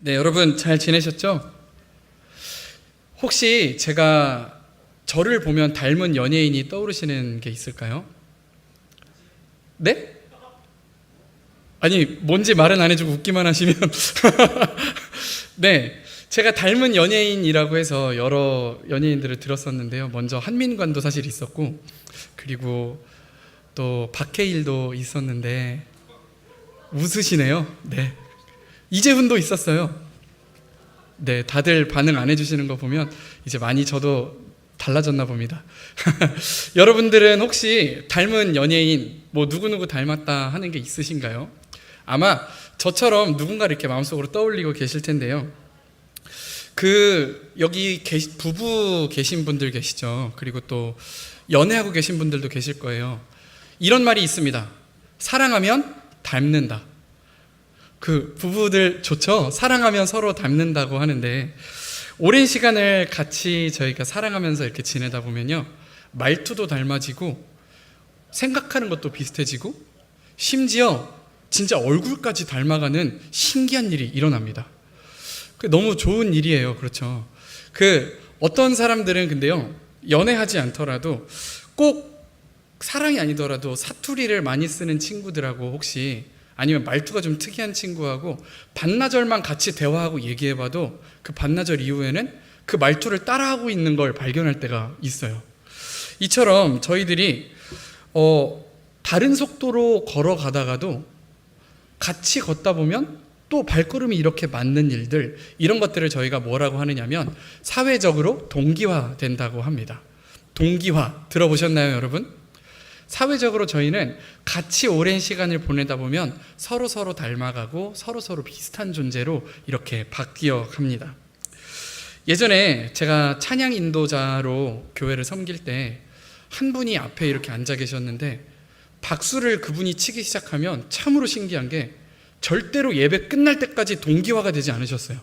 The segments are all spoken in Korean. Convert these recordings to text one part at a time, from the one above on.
네, 여러분 잘 지내셨죠? 혹시 제가 저를 보면 닮은 연예인이 떠오르시는 게 있을까요? 네? 아니, 뭔지 말은 안 해주고 웃기만 하시면 네, 제가 닮은 연예인이라고 해서 여러 연예인들을 들었었는데요. 먼저 한민관도 사실 있었고, 그리고 또 박해일도 있었는데 웃으시네요. 네, 이재훈도 있었어요. 네, 다들 반응 안 해주시는 거 보면 이제 많이 저도 달라졌나 봅니다. 여러분들은 혹시 닮은 연예인, 뭐 누구누구 닮았다 하는 게 있으신가요? 아마 저처럼 누군가 이렇게 마음속으로 떠올리고 계실 텐데요. 여기 부부 계신 분들 계시죠? 그리고 또 연애하고 계신 분들도 계실 거예요. 이런 말이 있습니다. 사랑하면 닮는다. 부부들 좋죠? 사랑하면 서로 닮는다고 하는데, 오랜 시간을 같이 저희가 사랑하면서 이렇게 지내다 보면요, 말투도 닮아지고 생각하는 것도 비슷해지고 심지어 진짜 얼굴까지 닮아가는 신기한 일이 일어납니다. 너무 좋은 일이에요. 그렇죠? 어떤 사람들은 근데요, 연애하지 않더라도 꼭 사랑이 아니더라도 사투리를 많이 쓰는 친구들하고, 혹시 아니면 말투가 좀 특이한 친구하고 반나절만 같이 대화하고 얘기해봐도 그 반나절 이후에는 그 말투를 따라하고 있는 걸 발견할 때가 있어요. 이처럼 저희들이 다른 속도로 걸어가다가도 같이 걷다 보면 또 발걸음이 이렇게 맞는 일들, 이런 것들을 저희가 뭐라고 하느냐면 사회적으로 동기화된다고 합니다. 동기화 들어보셨나요, 여러분? 사회적으로 저희는 같이 오랜 시간을 보내다 보면 서로 닮아가고 서로 비슷한 존재로 이렇게 바뀌어 갑니다. 예전에 제가 찬양 인도자로 교회를 섬길 때 한 분이 앞에 이렇게 앉아 계셨는데, 박수를 그분이 치기 시작하면 참으로 신기한 게 절대로 예배 끝날 때까지 동기화가 되지 않으셨어요.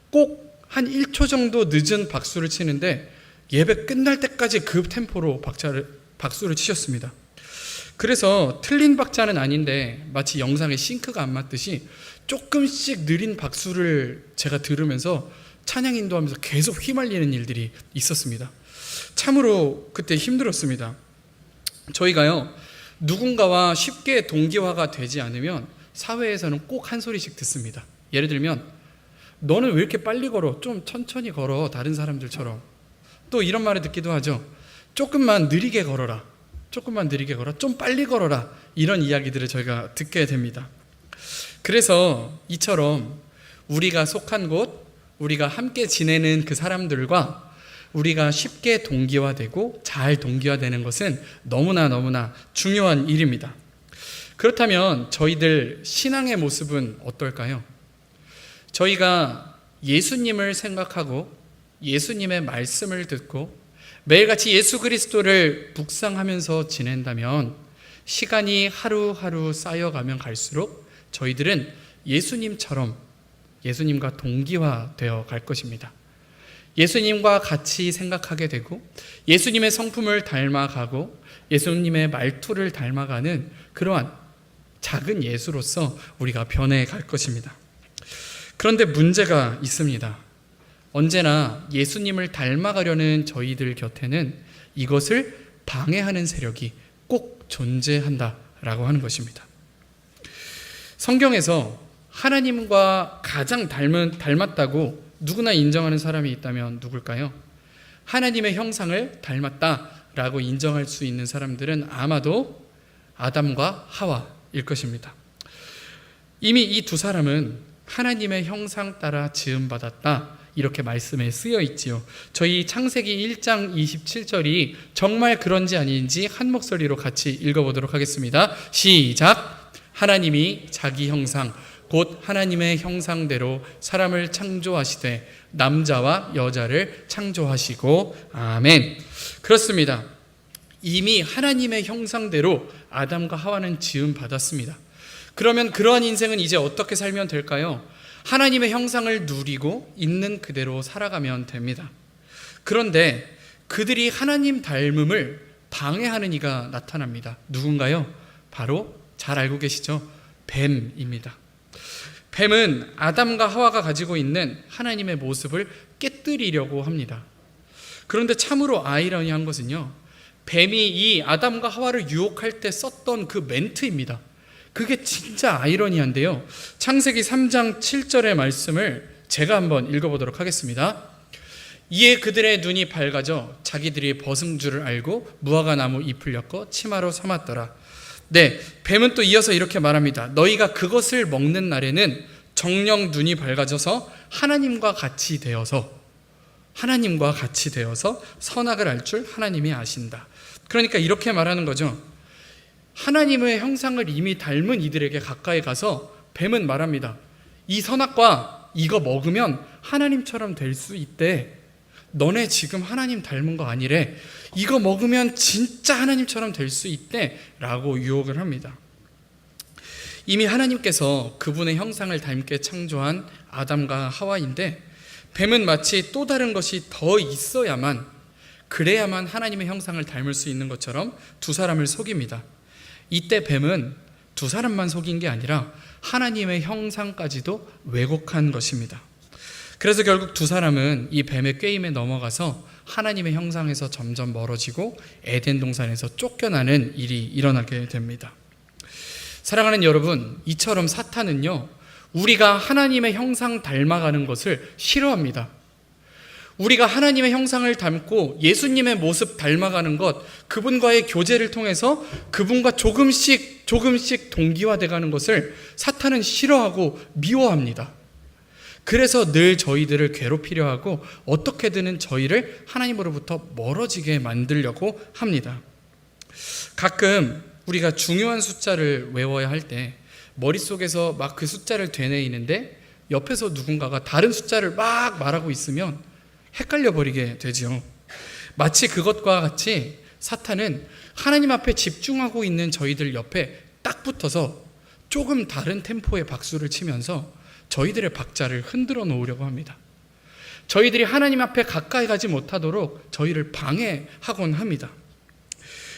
꼭 한 1초 정도 늦은 박수를 치는데 예배 끝날 때까지 그 템포로 박수를 치셨습니다. 그래서 틀린 박자는 아닌데 마치 영상에 싱크가 안 맞듯이 조금씩 느린 박수를 제가 들으면서 찬양 인도하면서 계속 휘말리는 일들이 있었습니다. 참으로 그때 힘들었습니다. 저희가요, 누군가와 쉽게 동기화가 되지 않으면 사회에서는 꼭 한 소리씩 듣습니다. 예를 들면, 너는 왜 이렇게 빨리 걸어? 좀 천천히 걸어, 다른 사람들처럼. 또 이런 말을 듣기도 하죠. 조금만 느리게 걸어라. 조금만 느리게 걸어. 좀 빨리 걸어라. 이런 이야기들을 저희가 듣게 됩니다. 그래서 이처럼 우리가 속한 곳, 우리가 함께 지내는 그 사람들과 우리가 쉽게 동기화되고 잘 동기화되는 것은 너무나 중요한 일입니다. 그렇다면 저희들 신앙의 모습은 어떨까요? 저희가 예수님을 생각하고 예수님의 말씀을 듣고 매일같이 예수 그리스도를 묵상하면서 지낸다면 시간이 하루하루 쌓여가면 갈수록 저희들은 예수님처럼 예수님과 동기화되어 갈 것입니다. 예수님과 같이 생각하게 되고 예수님의 성품을 닮아가고 예수님의 말투를 닮아가는 그러한 작은 예수로서 우리가 변해갈 것입니다. 그런데 문제가 있습니다. 언제나 예수님을 닮아가려는 저희들 곁에는 이것을 방해하는 세력이 꼭 존재한다라고 하는 것입니다. 성경에서 하나님과 가장 닮았다고 누구나 인정하는 사람이 있다면 누굴까요? 하나님의 형상을 닮았다라고 인정할 수 있는 사람들은 아마도 아담과 하와일 것입니다. 이미 이 두 사람은 하나님의 형상 따라 지음받았다, 이렇게 말씀에 쓰여 있지요. 저희 창세기 1장 27절이 정말 그런지 아닌지 한 목소리로 같이 읽어보도록 하겠습니다. 시작! 하나님이 자기 형상 곧 하나님의 형상대로 사람을 창조하시되 남자와 여자를 창조하시고. 아멘. 그렇습니다. 이미 하나님의 형상대로 아담과 하와는 지음받았습니다. 그러면 그러한 인생은 이제 어떻게 살면 될까요? 하나님의 형상을 누리고 있는 그대로 살아가면 됩니다. 그런데 그들이 하나님 닮음을 방해하는 이가 나타납니다. 누군가요? 바로 잘 알고 계시죠? 뱀입니다. 뱀은 아담과 하와가 가지고 있는 하나님의 모습을 깨뜨리려고 합니다. 그런데 참으로 아이러니한 것은요, 뱀이 이 아담과 하와를 유혹할 때 썼던 그 멘트입니다. 그게 진짜 아이러니한데요. 창세기 3장 7절의 말씀을 제가 한번 읽어보도록 하겠습니다. 이에 그들의 눈이 밝아져 자기들이 벗은 줄을 알고 무화과 나무 잎을 엮어 치마로 삼았더라. 네, 뱀은 또 이어서 이렇게 말합니다. 너희가 그것을 먹는 날에는 정녕 눈이 밝아져서 하나님과 같이 되어서 선악을 알 줄 하나님이 아신다. 그러니까 이렇게 말하는 거죠. 하나님의 형상을 이미 닮은 이들에게 가까이 가서 뱀은 말합니다. 이 선악과 이거 먹으면 하나님처럼 될 수 있대. 너네 지금 하나님 닮은 거 아니래. 이거 먹으면 진짜 하나님처럼 될 수 있대 라고 유혹을 합니다. 이미 하나님께서 그분의 형상을 닮게 창조한 아담과 하와인데, 뱀은 마치 또 다른 것이 더 있어야만, 그래야만 하나님의 형상을 닮을 수 있는 것처럼 두 사람을 속입니다. 이때 뱀은 두 사람만 속인 게 아니라 하나님의 형상까지도 왜곡한 것입니다. 그래서 결국 두 사람은 이 뱀의 꾀임에 넘어가서 하나님의 형상에서 점점 멀어지고 에덴 동산에서 쫓겨나는 일이 일어나게 됩니다. 사랑하는 여러분, 이처럼 사탄은요, 우리가 하나님의 형상 닮아가는 것을 싫어합니다. 우리가 하나님의 형상을 닮고 예수님의 모습 닮아가는 것, 그분과의 교제를 통해서 그분과 조금씩 동기화돼가는 것을 사탄은 싫어하고 미워합니다. 그래서 늘 저희들을 괴롭히려 하고 어떻게든 저희를 하나님으로부터 멀어지게 만들려고 합니다. 가끔 우리가 중요한 숫자를 외워야 할 때 머릿속에서 막 그 숫자를 되뇌이는데 옆에서 누군가가 다른 숫자를 막 말하고 있으면 헷갈려 버리게 되죠. 마치 그것과 같이 사탄은 하나님 앞에 집중하고 있는 저희들 옆에 딱 붙어서 조금 다른 템포의 박수를 치면서 저희들의 박자를 흔들어 놓으려고 합니다. 저희들이 하나님 앞에 가까이 가지 못하도록 저희를 방해하곤 합니다.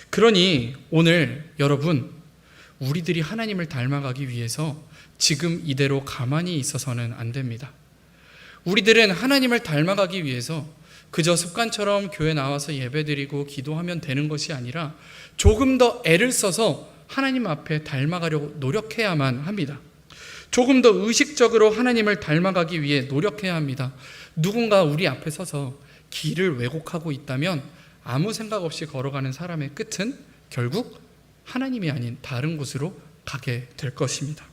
그러니 오늘 여러분, 우리들이 하나님을 닮아가기 위해서 지금 이대로 가만히 있어서는 안 됩니다. 우리들은 하나님을 닮아가기 위해서 그저 습관처럼 교회 나와서 예배드리고 기도하면 되는 것이 아니라 조금 더 애를 써서 하나님 앞에 닮아가려고 노력해야만 합니다. 조금 더 의식적으로 하나님을 닮아가기 위해 노력해야 합니다. 누군가 우리 앞에 서서 길을 왜곡하고 있다면 아무 생각 없이 걸어가는 사람의 끝은 결국 하나님이 아닌 다른 곳으로 가게 될 것입니다.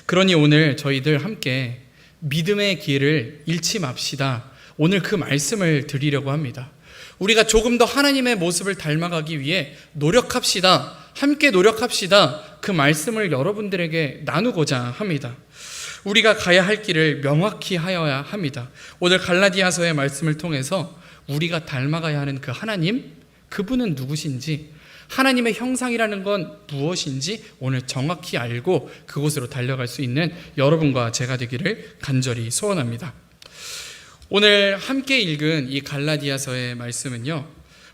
그러니 오늘 저희들 함께 믿음의 길을 잃지 맙시다. 오늘 그 말씀을 드리려고 합니다. 우리가 조금 더 하나님의 모습을 닮아가기 위해 노력합시다. 함께 노력합시다. 그 말씀을 여러분들에게 나누고자 합니다. 우리가 가야 할 길을 명확히 하여야 합니다. 오늘 갈라디아서의 말씀을 통해서 우리가 닮아가야 하는 그 하나님, 그분은 누구신지, 하나님의 형상이라는 건 무엇인지 오늘 정확히 알고 그곳으로 달려갈 수 있는 여러분과 제가 되기를 간절히 소원합니다. 오늘 함께 읽은 이 갈라디아서의 말씀은요,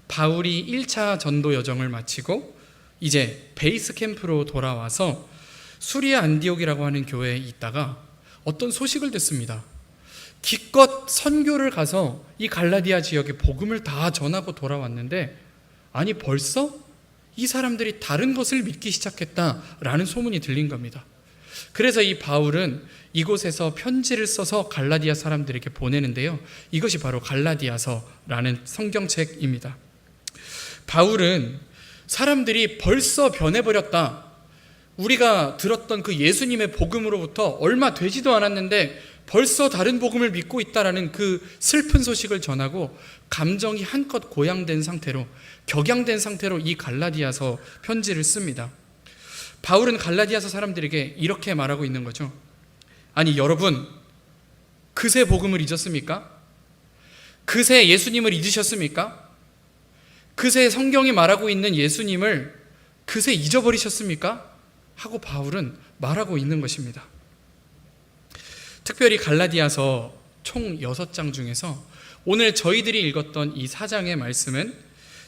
바울이 1차 전도 여정을 마치고 이제 베이스 캠프로 돌아와서 수리아 안디옥이라고 하는 교회에 있다가 어떤 소식을 듣습니다. 기껏 선교를 가서 이 갈라디아 지역에 복음을 다 전하고 돌아왔는데, 아니 벌써 이 사람들이 다른 것을 믿기 시작했다라는 소문이 들린 겁니다. 그래서 이 바울은 이곳에서 편지를 써서 갈라디아 사람들에게 보내는데요, 이것이 바로 갈라디아서라는 성경책입니다. 바울은 사람들이 벌써 변해버렸다, 우리가 들었던 그 예수님의 복음으로부터 얼마 되지도 않았는데 벌써 다른 복음을 믿고 있다라는 그 슬픈 소식을 전하고 감정이 한껏 고양된 상태로, 격양된 상태로 이 갈라디아서 편지를 씁니다. 바울은 갈라디아서 사람들에게 이렇게 말하고 있는 거죠. 아니 여러분, 그새 복음을 잊었습니까? 그새 예수님을 잊으셨습니까? 그새 성경이 말하고 있는 예수님을 그새 잊어버리셨습니까? 하고 바울은 말하고 있는 것입니다. 특별히 갈라디아서 총 6장 중에서 오늘 저희들이 읽었던 이 4장의 말씀은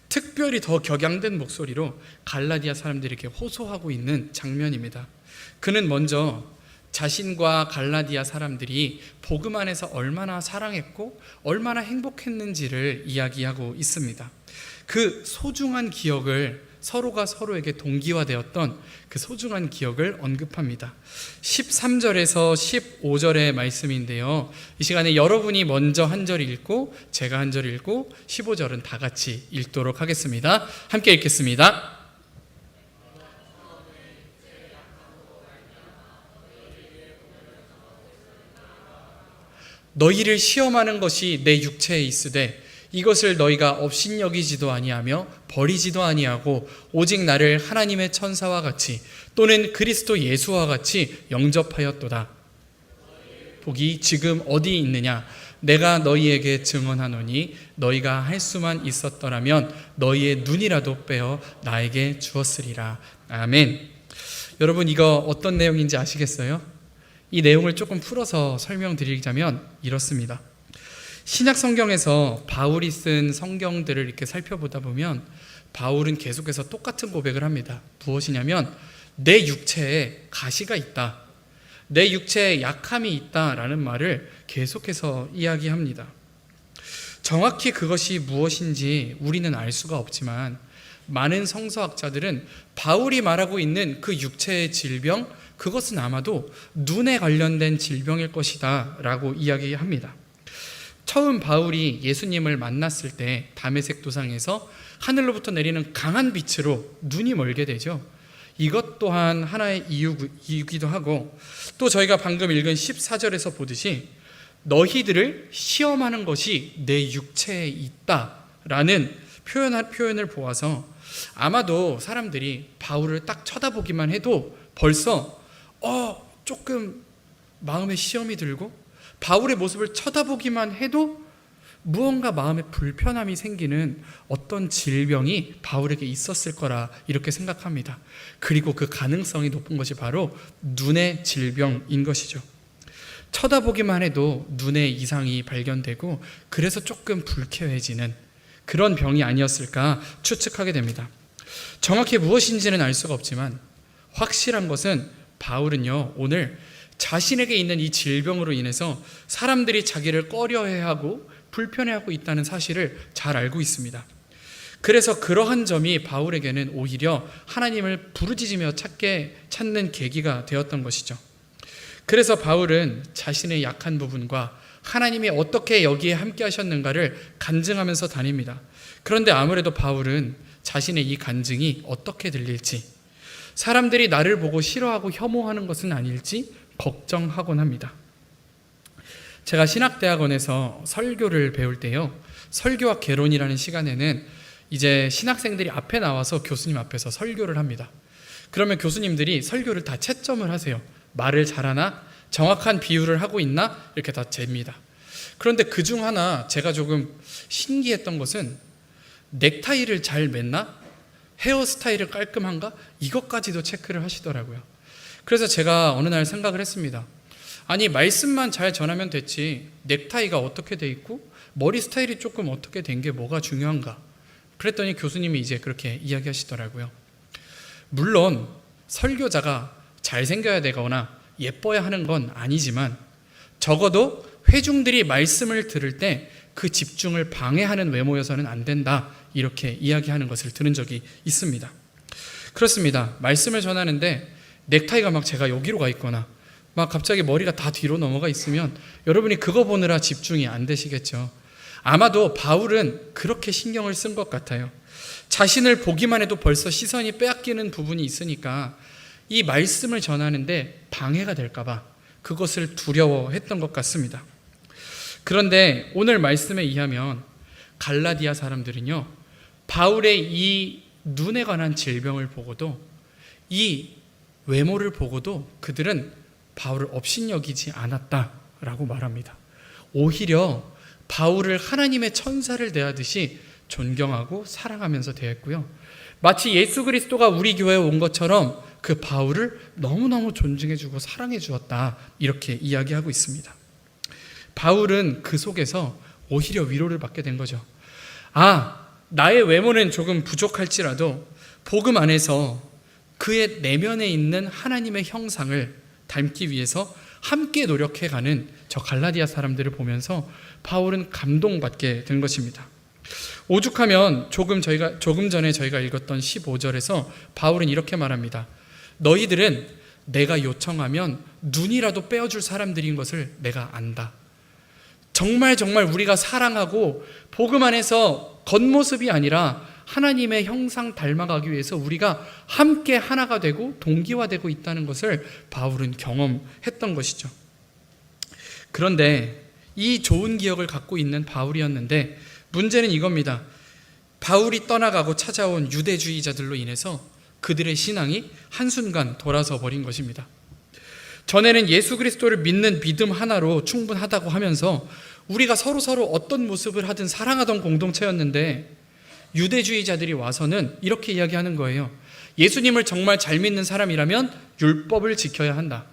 특별히 더 격양된 목소리로 갈라디아 사람들에게 호소하고 있는 장면입니다. 그는 먼저 자신과 갈라디아 사람들이 복음 안에서 얼마나 사랑했고 얼마나 행복했는지를 이야기하고 있습니다. 그 소중한 기억을, 서로가 서로에게 동기화되었던 그 소중한 기억을 언급합니다. 13절에서 15절의 말씀인데요, 이 시간에 여러분이 먼저 한 절 읽고 제가 한 절 읽고 15절은 다 같이 읽도록 하겠습니다. 함께 읽겠습니다. 너희를 시험하는 것이 내 육체에 있으되 이것을 너희가 업신여기지도 아니하며 버리지도 아니하고 오직 나를 하나님의 천사와 같이 또는 그리스도 예수와 같이 영접하였도다. 복이 지금 어디 있느냐? 내가 너희에게 증언하노니 너희가 할 수만 있었더라면 너희의 눈이라도 빼어 나에게 주었으리라. 아멘. 여러분, 이거 어떤 내용인지 아시겠어요? 이 내용을 조금 풀어서 설명드리자면 이렇습니다. 신약 성경에서 바울이 쓴 성경들을 이렇게 살펴보다 보면 바울은 계속해서 똑같은 고백을 합니다. 무엇이냐면 내 육체에 가시가 있다, 내 육체에 약함이 있다라는 말을 계속해서 이야기합니다. 정확히 그것이 무엇인지 우리는 알 수가 없지만 많은 성서학자들은 바울이 말하고 있는 그 육체의 질병, 그것은 아마도 눈에 관련된 질병일 것이다 라고 이야기합니다. 처음 바울이 예수님을 만났을 때 다메섹 도상에서 하늘로부터 내리는 강한 빛으로 눈이 멀게 되죠. 이것 또한 하나의 이유기도 하고, 또 저희가 방금 읽은 14절에서 보듯이 너희들을 시험하는 것이 내 육체에 있다라는 표현을 보아서 아마도 사람들이 바울을 딱 쳐다보기만 해도 벌써 조금 마음에 시험이 들고, 바울의 모습을 쳐다보기만 해도 무언가 마음에 불편함이 생기는 어떤 질병이 바울에게 있었을 거라 이렇게 생각합니다. 그리고 그 가능성이 높은 것이 바로 눈의 질병인 것이죠. 쳐다보기만 해도 눈에 이상이 발견되고 그래서 조금 불쾌해지는 그런 병이 아니었을까 추측하게 됩니다. 정확히 무엇인지는 알 수가 없지만 확실한 것은 바울은요, 오늘 자신에게 있는 이 질병으로 인해서 사람들이 자기를 꺼려해하고 불편해하고 있다는 사실을 잘 알고 있습니다. 그래서 그러한 점이 바울에게는 오히려 하나님을 부르짖으며 찾는 계기가 되었던 것이죠. 그래서 바울은 자신의 약한 부분과 하나님이 어떻게 여기에 함께 하셨는가를 간증하면서 다닙니다. 그런데 아무래도 바울은 자신의 이 간증이 어떻게 들릴지, 사람들이 나를 보고 싫어하고 혐오하는 것은 아닐지 걱정하곤 합니다. 제가 신학대학원에서 설교를 배울 때요, 설교와 개론이라는 시간에는 이제 신학생들이 앞에 나와서 교수님 앞에서 설교를 합니다. 그러면 교수님들이 설교를 다 채점을 하세요. 말을 잘하나, 정확한 비유를 하고 있나, 이렇게 다 잽니다. 그런데 그중 하나 제가 조금 신기했던 것은 넥타이를 잘 맸나? 헤어스타일을 깔끔한가? 이것까지도 체크를 하시더라고요. 그래서 제가 어느 날 생각을 했습니다. 아니, 말씀만 잘 전하면 됐지 넥타이가 어떻게 돼 있고 머리 스타일이 조금 어떻게 된 게 뭐가 중요한가? 그랬더니 교수님이 이제 그렇게 이야기하시더라고요. 물론 설교자가 잘생겨야 되거나 예뻐야 하는 건 아니지만 적어도 회중들이 말씀을 들을 때 그 집중을 방해하는 외모여서는 안 된다, 이렇게 이야기하는 것을 들은 적이 있습니다. 그렇습니다. 말씀을 전하는데 넥타이가 막 제가 여기로 가 있거나 막 갑자기 머리가 다 뒤로 넘어가 있으면 여러분이 그거 보느라 집중이 안 되시겠죠. 아마도 바울은 그렇게 신경을 쓴 것 같아요. 자신을 보기만 해도 벌써 시선이 빼앗기는 부분이 있으니까 이 말씀을 전하는데 방해가 될까 봐 그것을 두려워했던 것 같습니다. 그런데 오늘 말씀에 의하면 갈라디아 사람들은요, 바울의 이 눈에 관한 질병을 보고도, 이 외모를 보고도 그들은 바울을 업신여기지 않았다라고 말합니다. 오히려 바울을 하나님의 천사를 대하듯이 존경하고 사랑하면서 대했고요, 마치 예수 그리스도가 우리 교회에 온 것처럼 그 바울을 너무너무 존중해주고 사랑해 주었다, 이렇게 이야기하고 있습니다. 바울은 그 속에서 오히려 위로를 받게 된 거죠. 나의 외모는 조금 부족할지라도 복음 안에서 그의 내면에 있는 하나님의 형상을 닮기 위해서 함께 노력해가는 저 갈라디아 사람들을 보면서 바울은 감동받게 된 것입니다. 오죽하면 조금 전에 저희가 읽었던 15절에서 바울은 이렇게 말합니다. 너희들은 내가 요청하면 눈이라도 빼어줄 사람들인 것을 내가 안다. 정말 우리가 사랑하고 복음 안에서 겉모습이 아니라 하나님의 형상 닮아가기 위해서 우리가 함께 하나가 되고 동기화되고 있다는 것을 바울은 경험했던 것이죠. 그런데 이 좋은 기억을 갖고 있는 바울이었는데 문제는 이겁니다. 바울이 떠나가고 찾아온 유대주의자들로 인해서 그들의 신앙이 한순간 돌아서 버린 것입니다. 전에는 예수 그리스도를 믿는 믿음 하나로 충분하다고 하면서 우리가 서로 어떤 모습을 하든 사랑하던 공동체였는데 유대주의자들이 와서는 이렇게 이야기하는 거예요. 예수님을 정말 잘 믿는 사람이라면 율법을 지켜야 한다.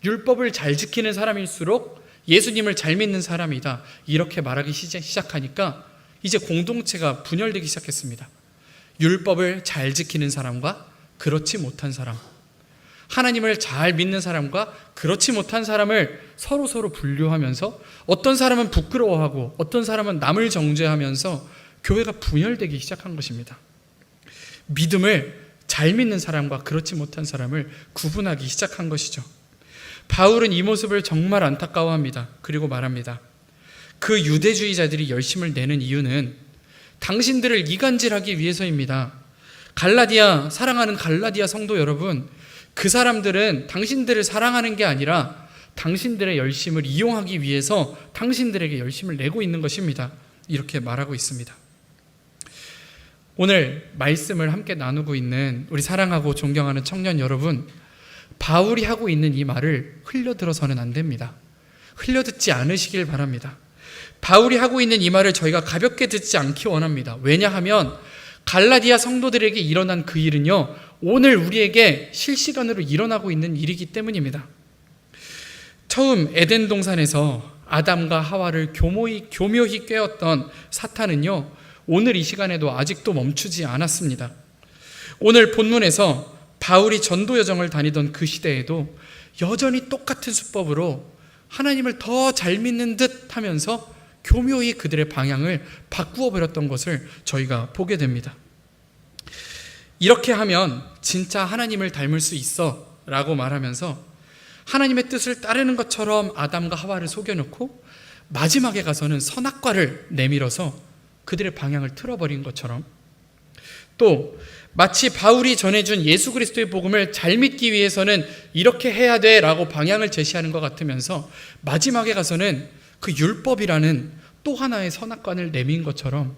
율법을 잘 지키는 사람일수록 예수님을 잘 믿는 사람이다. 이렇게 말하기 시작하니까 이제 공동체가 분열되기 시작했습니다. 율법을 잘 지키는 사람과 그렇지 못한 사람, 하나님을 잘 믿는 사람과 그렇지 못한 사람을 서로 분류하면서 어떤 사람은 부끄러워하고 어떤 사람은 남을 정죄하면서 교회가 분열되기 시작한 것입니다. 믿음을 잘 믿는 사람과 그렇지 못한 사람을 구분하기 시작한 것이죠. 바울은 이 모습을 정말 안타까워합니다. 그리고 말합니다. 그 유대주의자들이 열심을 내는 이유는 당신들을 이간질하기 위해서입니다. 사랑하는 갈라디아 성도 여러분, 그 사람들은 당신들을 사랑하는 게 아니라 당신들의 열심을 이용하기 위해서 당신들에게 열심을 내고 있는 것입니다. 이렇게 말하고 있습니다. 오늘 말씀을 함께 나누고 있는 우리 사랑하고 존경하는 청년 여러분, 바울이 하고 있는 이 말을 흘려들어서는 안 됩니다. 흘려듣지 않으시길 바랍니다. 바울이 하고 있는 이 말을 저희가 가볍게 듣지 않기 원합니다. 왜냐하면 갈라디아 성도들에게 일어난 그 일은요, 오늘 우리에게 실시간으로 일어나고 있는 일이기 때문입니다. 처음 에덴 동산에서 아담과 하와를 교묘히 꾀었던 사탄은요, 오늘 이 시간에도 아직도 멈추지 않았습니다. 오늘 본문에서 바울이 전도 여정을 다니던 그 시대에도 여전히 똑같은 수법으로 하나님을 더 잘 믿는 듯 하면서 교묘히 그들의 방향을 바꾸어 버렸던 것을 저희가 보게 됩니다. 이렇게 하면 진짜 하나님을 닮을 수 있어 라고 말하면서 하나님의 뜻을 따르는 것처럼 아담과 하와를 속여놓고 마지막에 가서는 선악과를 내밀어서 그들의 방향을 틀어버린 것처럼, 또 마치 바울이 전해준 예수 그리스도의 복음을 잘 믿기 위해서는 이렇게 해야 돼 라고 방향을 제시하는 것 같으면서 마지막에 가서는 그 율법이라는 또 하나의 선악관을 내민 것처럼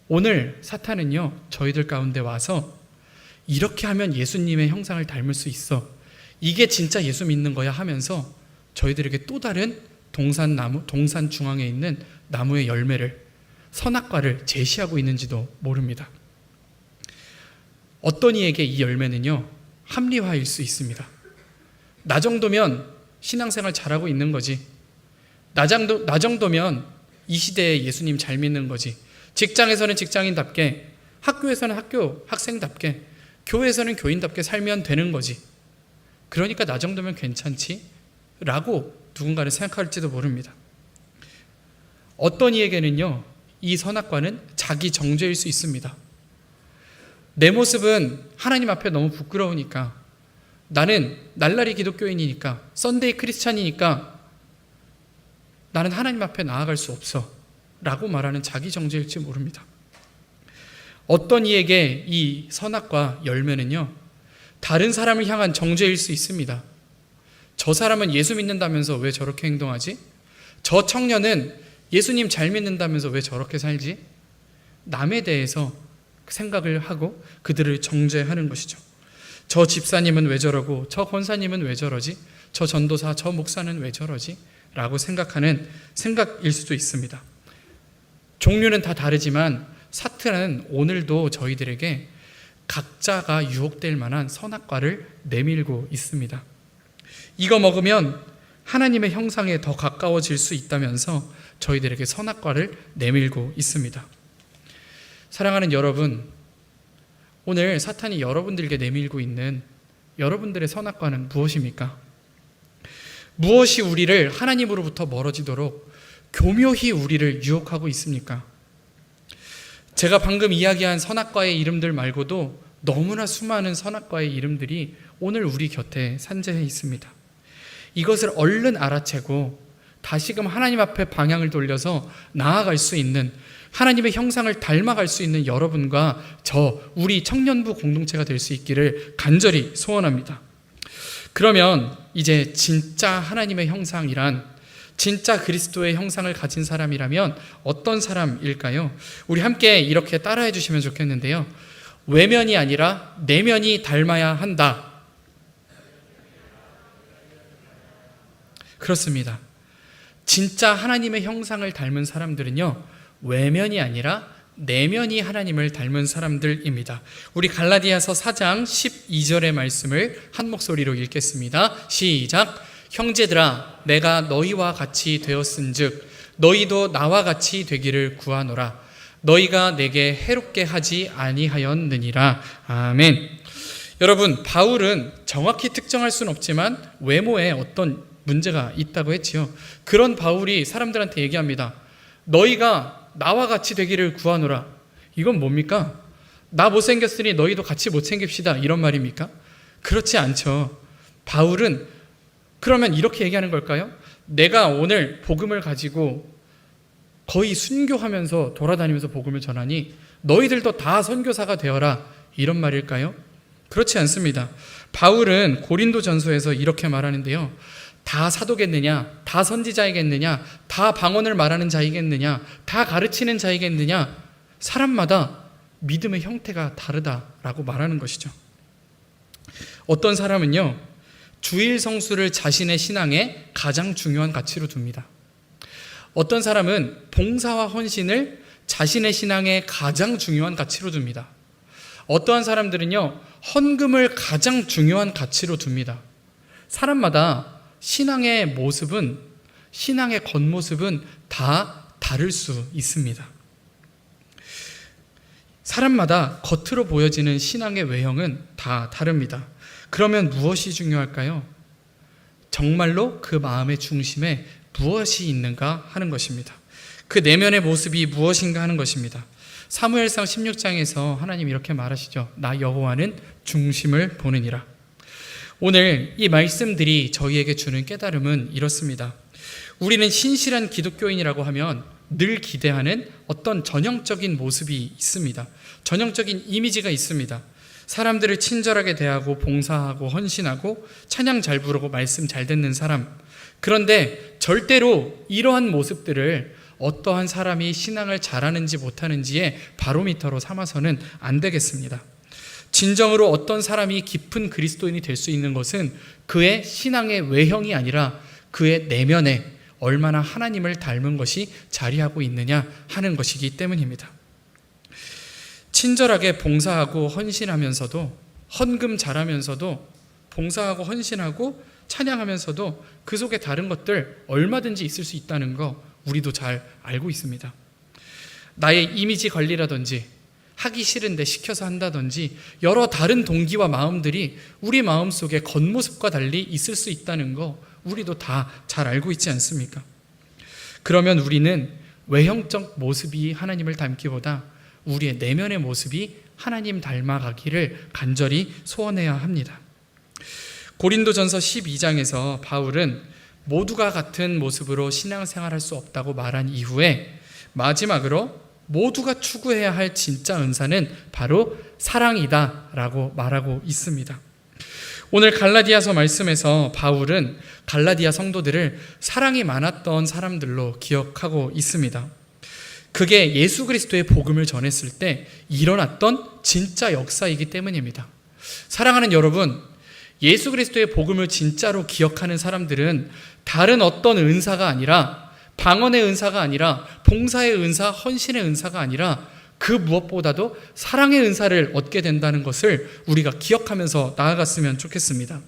오늘 사탄은요, 저희들 가운데 와서 이렇게 하면 예수님의 형상을 닮을 수 있어, 이게 진짜 예수 믿는 거야 하면서 저희들에게 또 다른 동산 중앙에 있는 나무의 열매를, 선악과를 제시하고 있는지도 모릅니다. 어떤 이에게 이 열매는요, 합리화일 수 있습니다. 나 정도면 신앙생활 잘하고 있는 거지, 나 정도면 이 시대에 예수님 잘 믿는 거지, 직장에서는 직장인답게, 학교에서는 학생답게, 교회에서는 교인답게 살면 되는 거지, 그러니까 나 정도면 괜찮지? 라고 누군가는 생각할지도 모릅니다. 어떤 이에게는요, 이 선악과는 자기 정죄일 수 있습니다. 내 모습은 하나님 앞에 너무 부끄러우니까, 나는 날라리 기독교인이니까, 썬데이 크리스찬이니까 나는 하나님 앞에 나아갈 수 없어 라고 말하는 자기 정죄일지 모릅니다. 어떤 이에게 이 선악과 열매는요, 다른 사람을 향한 정죄일 수 있습니다. 저 사람은 예수 믿는다면서 왜 저렇게 행동하지? 저 청년은 예수님 잘 믿는다면서 왜 저렇게 살지? 남에 대해서 생각을 하고 그들을 정죄하는 것이죠. 저 집사님은 왜 저러고, 저 권사님은 왜 저러지? 저 전도사, 저 목사는 왜 저러지? 라고 생각하는 생각일 수도 있습니다. 종류는 다 다르지만 사탄은 오늘도 저희들에게 각자가 유혹될 만한 선악과를 내밀고 있습니다. 이거 먹으면 하나님의 형상에 더 가까워질 수 있다면서 저희들에게 선악과를 내밀고 있습니다. 사랑하는 여러분, 오늘 사탄이 여러분들에게 내밀고 있는 여러분들의 선악과는 무엇입니까? 무엇이 우리를 하나님으로부터 멀어지도록 교묘히 우리를 유혹하고 있습니까? 제가 방금 이야기한 선악과의 이름들 말고도 너무나 수많은 선악과의 이름들이 오늘 우리 곁에 산재해 있습니다. 이것을 얼른 알아채고 다시금 하나님 앞에 방향을 돌려서 나아갈 수 있는, 하나님의 형상을 닮아갈 수 있는 여러분과 우리 청년부 공동체가 될 수 있기를 간절히 소원합니다. 그러면 이제 진짜 하나님의 형상이란, 진짜 그리스도의 형상을 가진 사람이라면 어떤 사람일까요? 우리 함께 이렇게 따라해 주시면 좋겠는데요. 외면이 아니라 내면이 닮아야 한다. 그렇습니다. 진짜 하나님의 형상을 닮은 사람들은요, 외면이 아니라 내면이 하나님을 닮은 사람들입니다. 우리 갈라디아서 4장 12절의 말씀을 한 목소리로 읽겠습니다. 시작. 형제들아, 내가 너희와 같이 되었은즉 너희도 나와 같이 되기를 구하노라. 너희가 내게 해롭게 하지 아니하였느니라. 아멘. 여러분, 바울은 정확히 특정할 수는 없지만 외모에 어떤 문제가 있다고 했지요. 그런 바울이 사람들한테 얘기합니다. 너희가 나와 같이 되기를 구하노라. 이건 뭡니까? 나 못생겼으니 너희도 같이 못생깁시다, 이런 말입니까? 그렇지 않죠. 바울은 그러면 이렇게 얘기하는 걸까요? 내가 오늘 복음을 가지고 거의 순교하면서 돌아다니면서 복음을 전하니 너희들도 다 선교사가 되어라, 이런 말일까요? 그렇지 않습니다. 바울은 고린도전서에서 이렇게 말하는데요. 다 사도겠느냐? 다 선지자이겠느냐? 다 방언을 말하는 자이겠느냐? 다 가르치는 자이겠느냐? 사람마다 믿음의 형태가 다르다라고 말하는 것이죠. 어떤 사람은요, 주일 성수를 자신의 신앙의 가장 중요한 가치로 둡니다. 어떤 사람은 봉사와 헌신을 자신의 신앙의 가장 중요한 가치로 둡니다. 어떠한 사람들은요, 헌금을 가장 중요한 가치로 둡니다. 사람마다 신앙의 모습은, 신앙의 겉모습은 다 다를 수 있습니다. 사람마다 겉으로 보여지는 신앙의 외형은 다 다릅니다. 그러면 무엇이 중요할까요? 정말로 그 마음의 중심에 무엇이 있는가 하는 것입니다. 그 내면의 모습이 무엇인가 하는 것입니다. 사무엘상 16장에서 하나님 이렇게 말하시죠. 나 여호와는 중심을 보느니라. 오늘 이 말씀들이 저희에게 주는 깨달음은 이렇습니다. 우리는 신실한 기독교인이라고 하면 늘 기대하는 어떤 전형적인 모습이 있습니다. 전형적인 이미지가 있습니다. 사람들을 친절하게 대하고 봉사하고 헌신하고 찬양 잘 부르고 말씀 잘 듣는 사람. 그런데 절대로 이러한 모습들을 어떠한 사람이 신앙을 잘하는지 못하는지의 바로미터로 삼아서는 안 되겠습니다. 진정으로 어떤 사람이 깊은 그리스도인이 될 수 있는 것은 그의 신앙의 외형이 아니라 그의 내면에 얼마나 하나님을 닮은 것이 자리하고 있느냐 하는 것이기 때문입니다. 친절하게 봉사하고 헌신하면서도, 헌금 잘하면서도, 봉사하고 헌신하고 찬양하면서도 그 속에 다른 것들 얼마든지 있을 수 있다는 거 우리도 잘 알고 있습니다. 나의 이미지 관리라든지 하기 싫은데 시켜서 한다든지 여러 다른 동기와 마음들이 우리 마음속에 겉모습과 달리 있을 수 있다는 거 우리도 다 잘 알고 있지 않습니까? 그러면 우리는 외형적 모습이 하나님을 닮기보다 우리의 내면의 모습이 하나님 닮아가기를 간절히 소원해야 합니다. 고린도전서 12장에서 바울은 모두가 같은 모습으로 신앙생활할 수 없다고 말한 이후에 마지막으로 모두가 추구해야 할 진짜 은사는 바로 사랑이다 라고 말하고 있습니다. 오늘 갈라디아서 말씀에서 바울은 갈라디아 성도들을 사랑이 많았던 사람들로 기억하고 있습니다. 그게 예수 그리스도의 복음을 전했을 때 일어났던 진짜 역사이기 때문입니다. 사랑하는 여러분, 예수 그리스도의 복음을 진짜로 기억하는 사람들은 다른 어떤 은사가 아니라, 방언의 은사가 아니라, 봉사의 은사, 헌신의 은사가 아니라 그 무엇보다도 사랑의 은사를 얻게 된다는 것을 우리가 기억하면서 나아갔으면 좋겠습니다.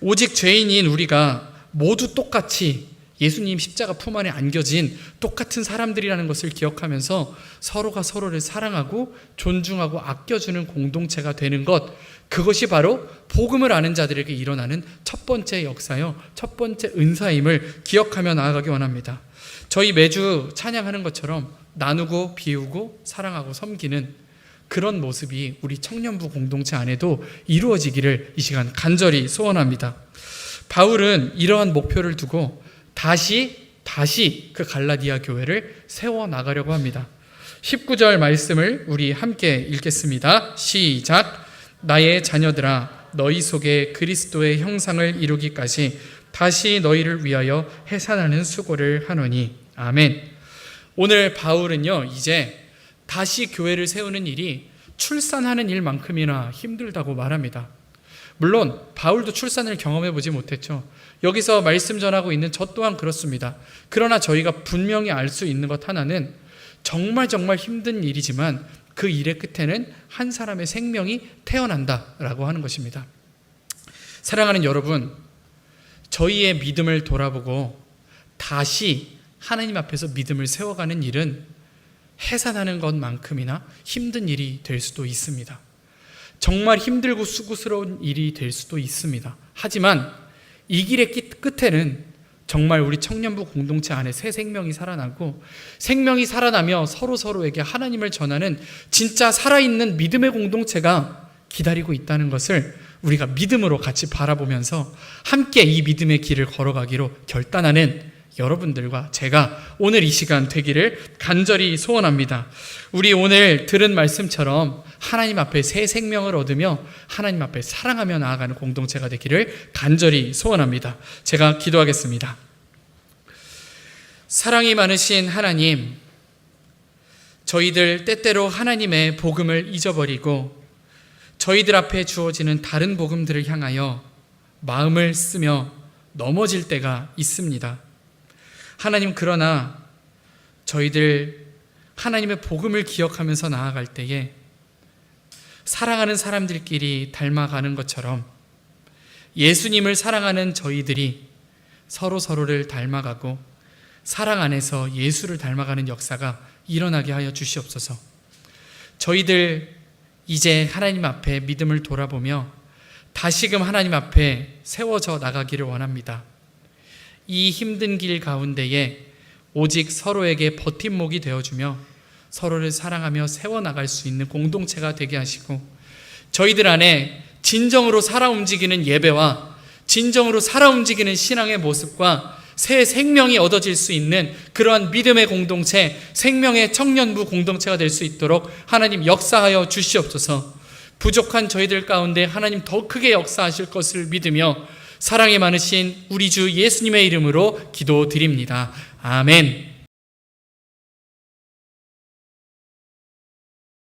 오직 죄인인 우리가 모두 똑같이 예수님 십자가 품 안에 안겨진 똑같은 사람들이라는 것을 기억하면서 서로가 서로를 사랑하고 존중하고 아껴주는 공동체가 되는 것, 그것이 바로 복음을 아는 자들에게 일어나는 첫 번째 역사요, 첫 번째 은사임을 기억하며 나아가기 원합니다. 저희 매주 찬양하는 것처럼 나누고 비우고 사랑하고 섬기는 그런 모습이 우리 청년부 공동체 안에도 이루어지기를 이 시간 간절히 소원합니다. 바울은 이러한 목표를 두고 다시 그 갈라디아 교회를 세워나가려고 합니다. 19절 말씀을 우리 함께 읽겠습니다. 시작. 나의 자녀들아, 너희 속에 그리스도의 형상을 이루기까지 다시 너희를 위하여 해산하는 수고를 하노니. 아멘. 오늘 바울은요, 이제 다시 교회를 세우는 일이 출산하는 일만큼이나 힘들다고 말합니다. 물론 바울도 출산을 경험해 보지 못했죠. 여기서 말씀 전하고 있는 저 또한 그렇습니다. 그러나 저희가 분명히 알 수 있는 것 하나는 정말 힘든 일이지만 그 일의 끝에는 한 사람의 생명이 태어난다라고 하는 것입니다. 사랑하는 여러분, 저희의 믿음을 돌아보고 다시 하나님 앞에서 믿음을 세워가는 일은 해산하는 것만큼이나 힘든 일이 될 수도 있습니다. 정말 힘들고 수고스러운 일이 될 수도 있습니다. 하지만 이 길의 끝에는 정말 우리 청년부 공동체 안에 새 생명이 살아나고, 생명이 살아나며 서로에게 하나님을 전하는 진짜 살아있는 믿음의 공동체가 기다리고 있다는 것을 우리가 믿음으로 같이 바라보면서 함께 이 믿음의 길을 걸어가기로 결단하는 여러분들과 제가 오늘 이 시간 되기를 간절히 소원합니다. 우리 오늘 들은 말씀처럼 하나님 앞에 새 생명을 얻으며 하나님 앞에 사랑하며 나아가는 공동체가 되기를 간절히 소원합니다. 제가 기도하겠습니다. 사랑이 많으신 하나님, 저희들 때때로 하나님의 복음을 잊어버리고 저희들 앞에 주어지는 다른 복음들을 향하여 마음을 쓰며 넘어질 때가 있습니다. 하나님, 그러나 저희들 하나님의 복음을 기억하면서 나아갈 때에 사랑하는 사람들끼리 닮아가는 것처럼 예수님을 사랑하는 저희들이 서로를 닮아가고 사랑 안에서 예수를 닮아가는 역사가 일어나게 하여 주시옵소서. 저희들 이제 하나님 앞에 믿음을 돌아보며 다시금 하나님 앞에 세워져 나가기를 원합니다. 이 힘든 길 가운데에 오직 서로에게 버팀목이 되어주며 서로를 사랑하며 세워나갈 수 있는 공동체가 되게 하시고, 저희들 안에 진정으로 살아 움직이는 예배와 진정으로 살아 움직이는 신앙의 모습과 새 생명이 얻어질 수 있는 그러한 믿음의 공동체, 생명의 청년부 공동체가 될 수 있도록 하나님 역사하여 주시옵소서. 부족한 저희들 가운데 하나님 더 크게 역사하실 것을 믿으며 사랑이 많으신 우리 주 예수님의 이름으로 기도드립니다. 아멘.